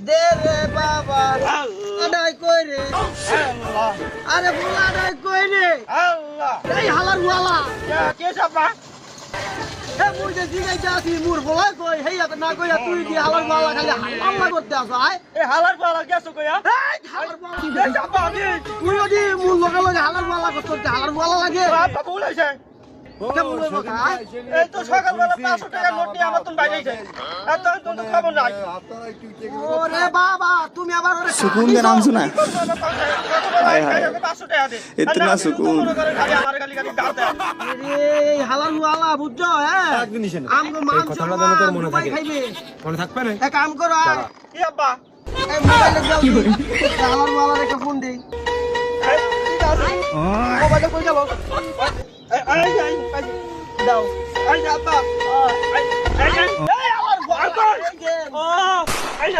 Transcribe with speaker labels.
Speaker 1: দে রে বাবা আদায় কই রে আরে বলা আদায় কই রে এই হালার ওয়ালা
Speaker 2: কে সাপা
Speaker 1: এ মুই যে জিগাইতে আছি মুর বলা কই হেইয়া না কইয়া তুই দি হালার ওয়ালা খালি হাল্লা করতে আছ আয়
Speaker 2: এ হালার পালা গেছো কইয়া
Speaker 1: এই হালার ওয়ালা
Speaker 2: এ সাপা আমি
Speaker 1: তুই ওদি মুর লগে লগে হালার ওয়ালা করতে হালার ওয়ালা লাগে
Speaker 2: বাবা বলেছে
Speaker 1: কেমন লইব খায়
Speaker 2: এই তো সকালবেলা 500 টাকা নোট নিয়ে আমার তুমি বাইরে যাই এত তো খবর নাই
Speaker 1: ওরে বাবা তুমি আবার ওরে
Speaker 3: सुकून का नाम सुना है? हाय हाय
Speaker 2: 500 টাকা দে
Speaker 3: इतना सुकून
Speaker 2: আমার গালি গালি ডাল দেয়
Speaker 1: এই হালার ওয়ালা বুঝছো হ্যাঁ আমগো মাংস কথাটা যেন তোর মনে থাকে মনে থাকবে না এক কাম করো
Speaker 2: কি আব্বা
Speaker 1: এই মোবাইলে যাও হালার ওয়ালার একটা ফোন দেই মোবাইলে কই গেল
Speaker 2: এই
Speaker 1: দাও
Speaker 2: আব্বা এই আমার বাবা ও এই